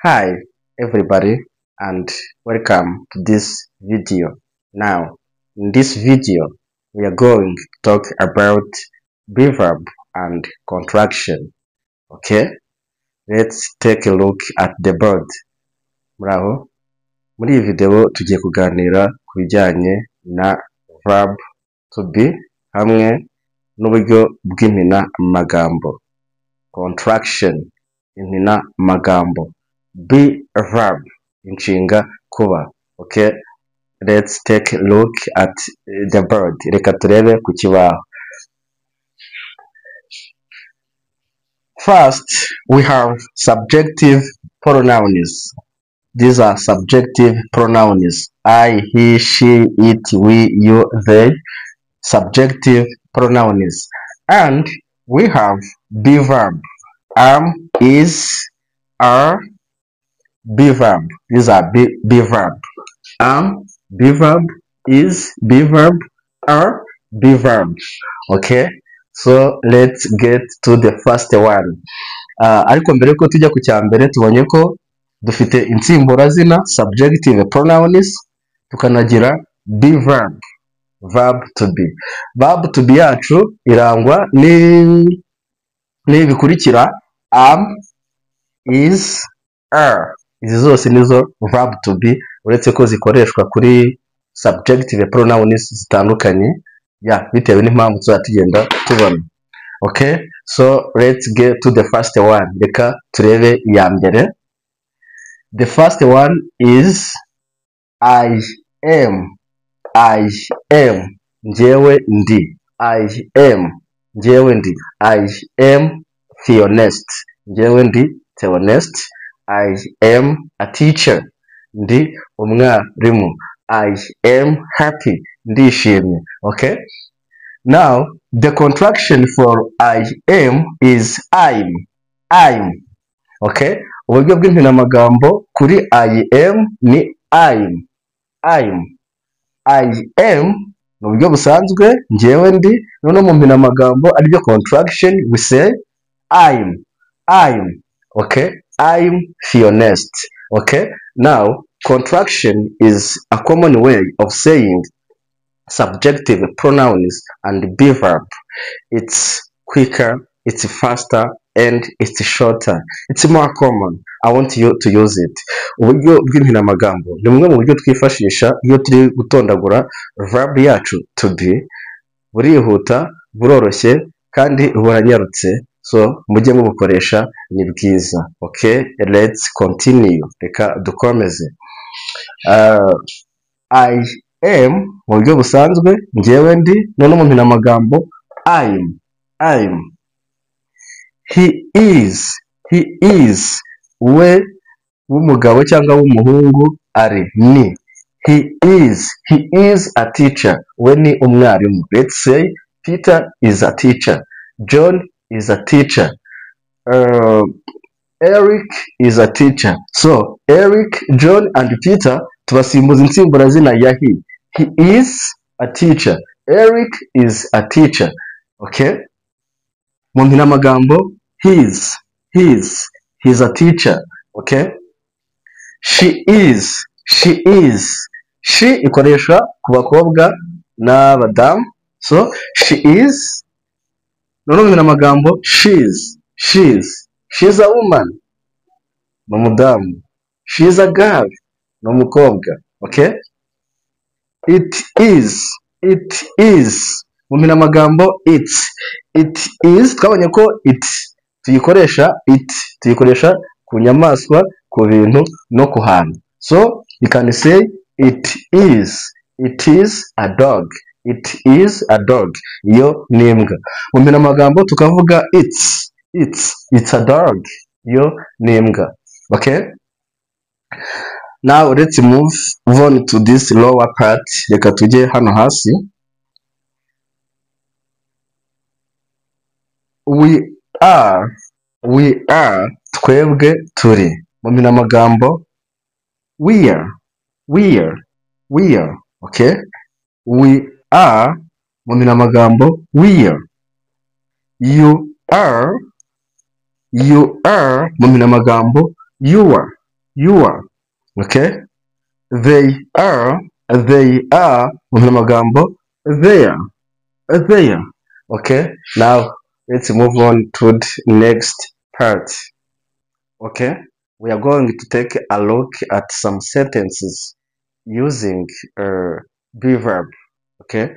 Hi everybody and welcome to this video. Now in this video we are going to talk about verb and contraction. Okay, let's take a look at the board. Muraho, muri iyi video tugiye kuganira ku bijyanye na verb to be hamwe n'uburyo bw'impina magambo. Contraction, impina magambo. Be a verb, inshinga kuba. Okay, let's take a look at the board. Reka turebe ku kibaho. First, we have subjective pronouns. These are subjective pronouns. I, he, she, it, we, you, they. Subjective pronouns. And we have be verb. Am, is, are. Be verb. These are be verb. Am, be verb. Is, be verb. Are, be verb. Okay, so let's get to the first one. Ariko mbere ko tujya ku cyambere tubonye ko dufite insimburazina subjective pronouns, tukanagira be verb, verb to be. Verb to be yacu irangwa ni bikurikira: am, is, are. Izi zose nizo verb to be, uretse ko zikoreshwa kuri subjective pronouns zitandukanye bitewe n'impamvu tuzatugenda tubona. Okay, so let's get to the first one. Reka turebe iya mbere. The first one is I am. I am, njyewe ndi. I am, njyewe ndi. I am Theonest, njyewe ndi Theonest. I am a teacher, ndi umwarimu. I am happy, ndishimye. Okay, now the contraction for I am is I'm. Okay, uburyo bw'impina magambo kuri I am ni I'm. I am ni uburyo busanzwe, njyewe ndi. None mu mpina magambo aribyo contraction, we say I'm. Okay, I'm Theonest. Okay, now contraction is a common way of saying subjective pronouns and be verb. It's quicker, it's faster, and it's shorter. It's more common. I want you to use it. Uburyo bw'impina magambo ni bumwe mu buryo twifashisha iyo turi gutondagura verb yacu to be. Burihuta, buroroshye, kandi buranyarutse. So mujye mubukoresha, ni bwiza. Okay, let's continue. Reka dukomeze. I am mu buryo busanzwe, njyewe ndi. None mu mpina magambo I'm. He is, we w'umugabo cyangwa w'umuhungu, ari, ni. He is a teacher, we ni umwarimu. Let's say Peter is a teacher, John is a teacher, Eric is a teacher. So Eric, John and Peter tubasimbuza insimburazina ya he. He is a teacher, Eric is a teacher. Okay, mu mpina magambo he's a teacher. Okay, she is. She ikoreshwa ku bakobwa n'abadamu. So she is. None mu mpina magambo she's a woman, ni umudamu. She's a girl, ni umukobwa. Okay, it is. Mu mpina magambo it is, twabonye ko it tuyikoresha ku nyamaswa, ku bintu no ku hantu. So you can say it is a dog. It is a dog, iyo ni imbwa. Mu mpina magambo tukavuga it's a dog, iyo ni imbwa. Okay, now let's move on to this lower part. Reka tujye hano hasi. We are, twebwe turi. Mu mpina magambo we are. Okay, we are, mu mpina magambo we are. You are, mu mpina magambo you are. your. Okay, they are mu magambo there. Okay, now let's move on to the next part. Okay, we are going to take a look at some sentences using be verb. Okay,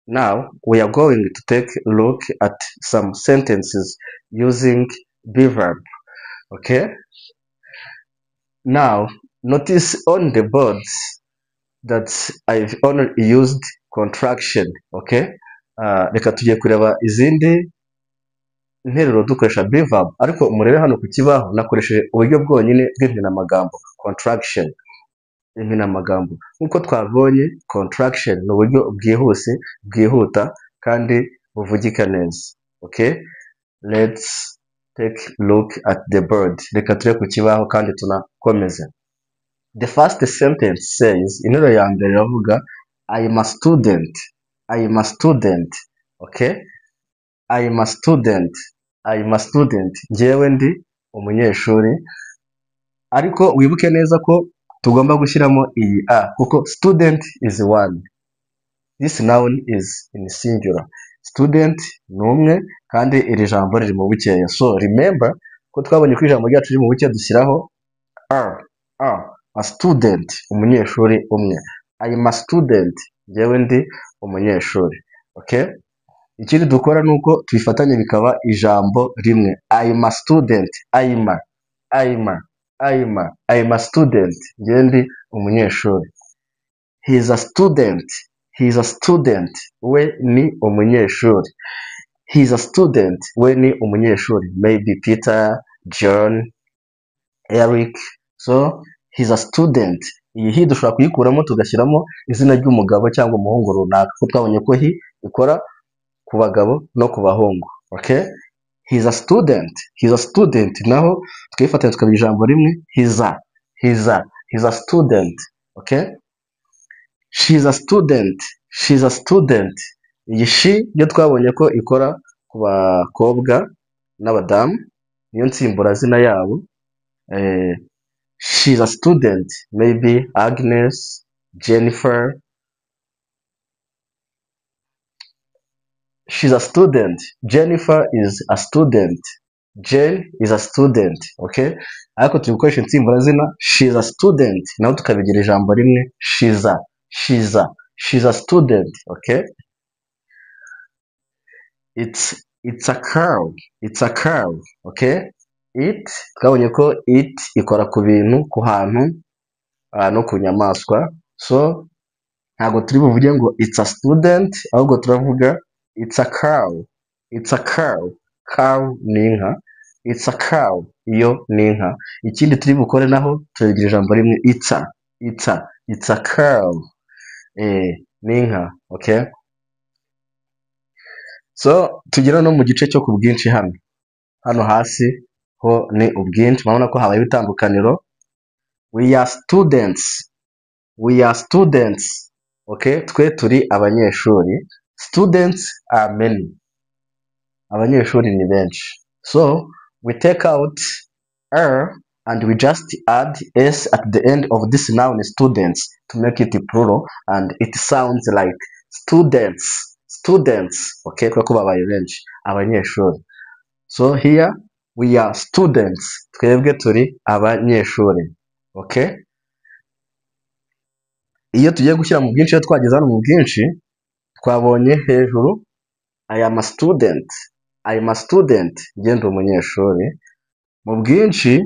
now we are going to take a look at some sentences using be verb. Okay, now notice on the boards that I've only used contraction. Okay, reka tugiye kureba izindi interuro dukoresha be verb, ariko murebe hano ku kibaho nakoresheje uburyo bwonyine bw'impinamagambo contraction. Impinamagambo nk'uko twabonye, contraction ni uburyo bwihuse, bwihuta kandi buvugika neza. Okay, let's take a look at the board. Reka turebe ku kibaho kandi tunakomeze. The first sentence says, interuro ya mbere iravuga I am a student. Okay, I am a student. Njyewe ndi umunyeshuri, ariko wibuke neza ko tugomba gushyiramo iyi a kuko student is one. This noun is in singular. Student ni umwe kandi iri jambo riri mu bukeya. So remember ko twabonye ko ijambo ryacu riri mu bukeya dushyiraho a student, umunyeshuri umwe. I am a student, njyewe ndi umunyeshuri. Okay, ikindi dukora nuko tubifatanya bikaba ijambo rimwe. I am a student. I am a student, njyewe ndi umunyeshuri. He is a student. We ni umunyeshuri. He is a student. We ni umunyeshuri. Maybe Peter, John, Eric. So he is a student. Iyi he dushobora kuyikuramo tugashyiramo izina ry'umugabo cyangwa umuhungu runaka, kuko twabonye ko he ikora ku bagabo no ku bahungu. Okay, he is a student, naho tukayifatanya tukaba ijambo rimwe. He is a student. Okay, she is a student. Iyi she yo twabonye ko ikora ku bakobwa n'abadamu, niyo nsimburazina yabo. She is a student, maybe Agnes, Jennifer. She's a student. Jennifer is a student. Jane is a student. Okay, ariko tubikoresha insimburazina she is a student, naho tukabigira ijambo rimwe. She's a student. Okay, it's a cow. Okay, it twabonye ko it ikora ku bintu, ku hantu no ku nyamaswa. So ntabwo turi buvuge ngo it's a student, ahubwo turavuga it's a cow. Cow ni inka. It's a cow, iyo ni inka. Ikindi turi bukore naho turabigira ijambo rimwe. It's a cow, ni inka. Okay, so tugera no mu gice cyo ku bwinshi. Hano hasi ho ni ubwinshi, murabona ko habaye itandukaniro. We are students. Okay, twe turi abanyeshuri. Students are many. Abanyeshuri ni benshi. So we take out and we just add s at the end of this noun students to make it plural, and it sounds like students. Okay, kuko babaye benshi, abanyeshuri. So here we are students, twebwe turi abanyeshuri. Okay, iyo tugiye gushyira mu bwinshi, iyo twageze hano mu bwinshi twabonye hejuru I am a student, njye ndi umunyeshuri. Mu bwinshi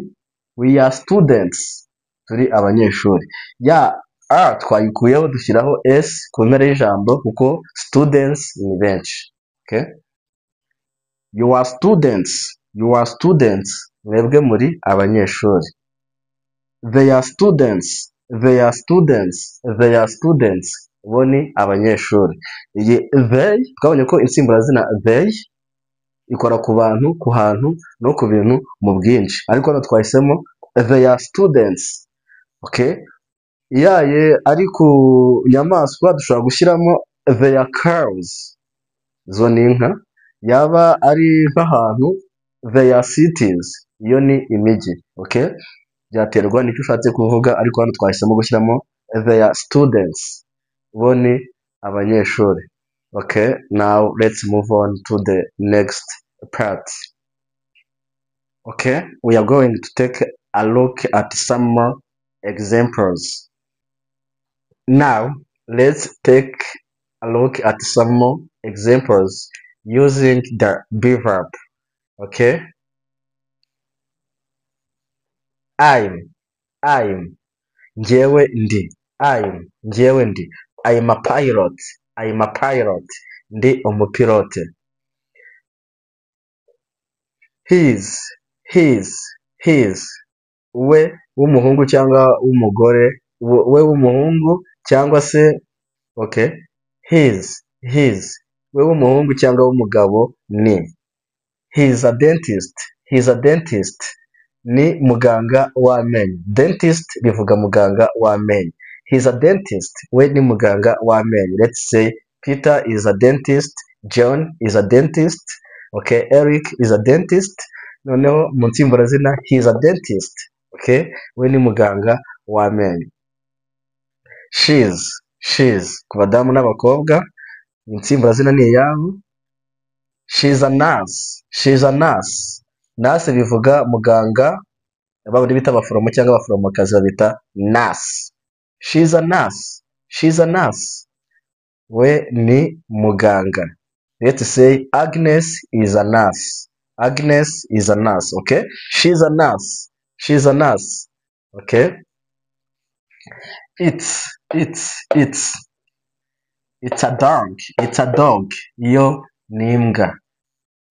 we are students, turi abanyeshuri. Ya a twayikuyeho dushyiraho s ku mpera y'ijambo kuko students ni benshi. Okay, you are students, mwebwe muri abanyeshuri. They are students, bo ni abanyeshuri. Iyi they twabonye ko insimburazina they ikora ku bantu, ku hantu no ku bintu mu bwinshi, ariko hano twahisemo they are students. Okay, iyaye ari ku nyamaswa dushobora gushyiramo they are cows, zo ni inka. Yaba ari nk'ahantu they are cities, iyo ni imijyi. Okay, byaterwa n'icyo ushatse kuvuga, ariko hano twahisemo gushyiramo their students, bo ni abanyeshuri. Okay, now let's move on to the next part. Okay, we are going to take a look at some more examples. Now let's take a look at some more examples using the be verb. Okay, I'm njyewe ndi, njyewe ndi. I'm a pilot, ndi umupilote. His we w'umuhungu cyangwa w'umugore, we w'umuhungu cyangwa se, okay, his we w'umuhungu cyangwa w'umugabo ni. He's a dentist, ni muganga w'amenyo. Dentist bivuga muganga w'amenyo. He's a dentist, we ni muganga w'amenyo. Let's say Peter is a dentist, John is a dentist, okay, Eric is a dentist. Noneho mu nsimburazina he's a dentist, okay, we ni muganga w'amenyo. She's ku badamu n'abakobwa, insimburazina ni iyabo. She's a nurse. Nurse bivuga muganga, babandi bita abaforomo cyangwa abaforomokazi babita nurse. She's a nurse, we ni muganga. Let's say Agnes is a nurse. Okay, she's a nurse. Okay, it's a dog, yo ni imbwa.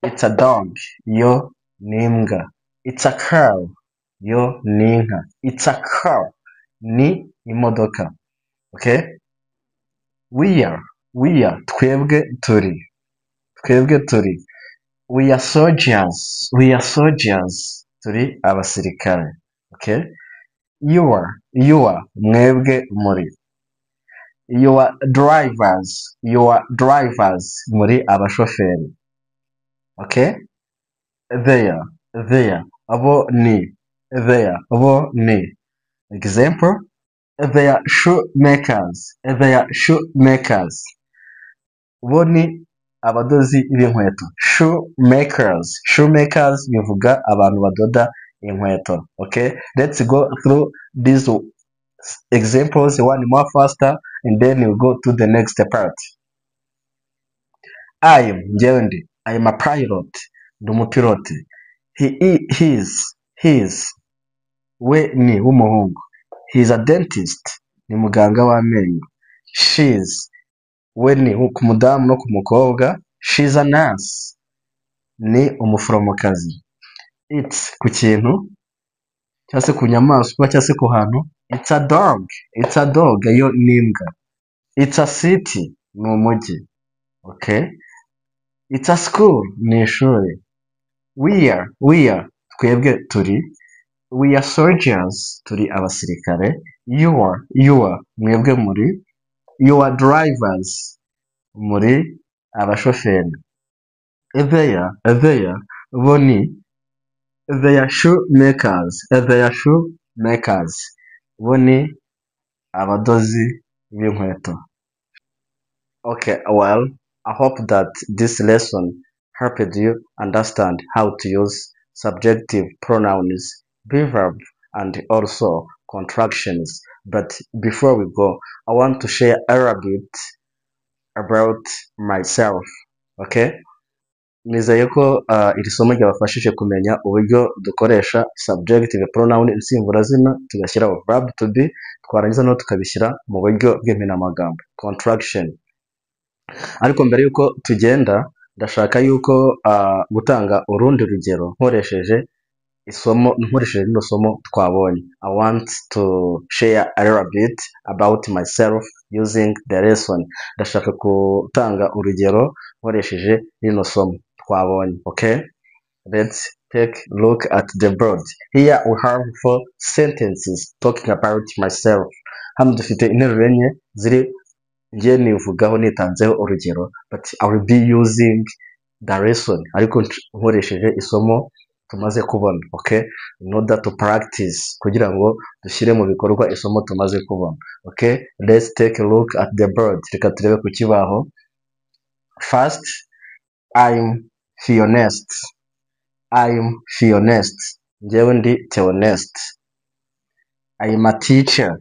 It's a dog, yo ni imbwa. It's a car, yo ni inka. It's a car, ni imodoka. Okay, we are twebwe turi. We are soldiers, turi abasirikare. Okay, you are mwebwe muri. You are drivers, muri abashoferi. Okay, there abo ni. Example, they are shoemakers, bo ni abadozi b'inkweto. Shoemakers bivuga abantu badoda inkweto. Okay, let's go through these examples one more faster and then we'll go to the next part. Njyewe ndi, I'm a pilot, ndi umupilote. His we ni w'umuhungu. He's a dentist, ni muganga w'amenyo. She's we ni ku mudamu no ku mukobwa. She's a nurse, ni umuforomokazi. It's ku kintu cyangwa se ku nyamaswa cyangwa se ku hantu. It's a dog, yo ni imbwa. It's a city, ni umujyi. Okay, it's a school, ni ishuri. We are twebwe turi. We are soldiers, turi abasirikare. You are mwebwe muri. You are drivers, muri abashoferi. There bo ni. They are shoemakers, bo ni abadozi b'inkweto. Okay, well, I hope that this lesson helped you understand how to use subjective pronouns, be verb, and also contractions. But before we go, I want to share a little bit about myself. Okay, nizeye ko iri somo ryabafashije kumenya uburyo dukoresha subjective pronoun insimburazina tugashyiraho verb to be, twarangiza no tukabishyira mu buryo bw'impinamagambo contraction. Ariko mbere yuko tugenda, ndashaka yuko gutanga urundi rugero nkoresheje rino somo twabonye. I want to share a little bit about myself using the lesson. Ndashaka gutanga urugero nkoresheje rino somo twabonye. Okay, let's take a look at the board. Here we have 4 sentences talking about myself. Hano dufite interuro enye ziri ngiye nivugaho nitanzeho urugero, but I will be using the lesson, ariko nkoresheje isomo tumaze kubona. Okay, in order to practice, kugira ngo dushyire mu bikorwa isomo tumaze kubona. Okay, let's take a look at the board. Reka turebe ku kibaho. First, I'm Theonest. I'm Theonest. Njyewe ndi Theonest. I'm a teacher.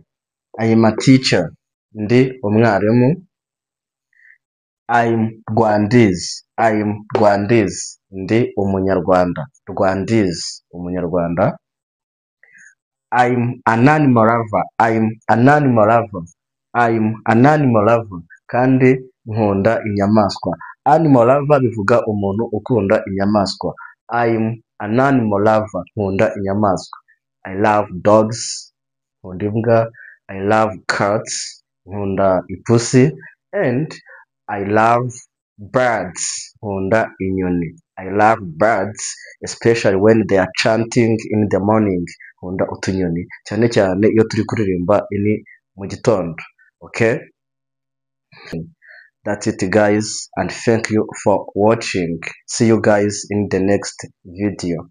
I'm a teacher. Ndi umwarimu. I'm Rwandiz. I'm Rwandiz. Ndi umunyarwanda. Rwandiz, umunyarwanda. I'm an animal lover. I'm an animal lover. I'm an animal lover. Kandi nkunda inyamaswa. Animal lover bivuga umuntu ukunda inyamaswa. I'm an animal lover. Nkunda inyamaswa. I love dogs. Nkunda imbwa. I love cats. Nkunda ipusi. And I love birds. Nkunda inyoni. I love birds, especially when they are chanting in the morning. Nkunda utunyoni cyane cyane iyo turi kuririmba ini mu gitondo. Okay, that's it guys, and thank you for watching. See you guys in the next video.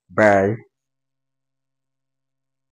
Bye.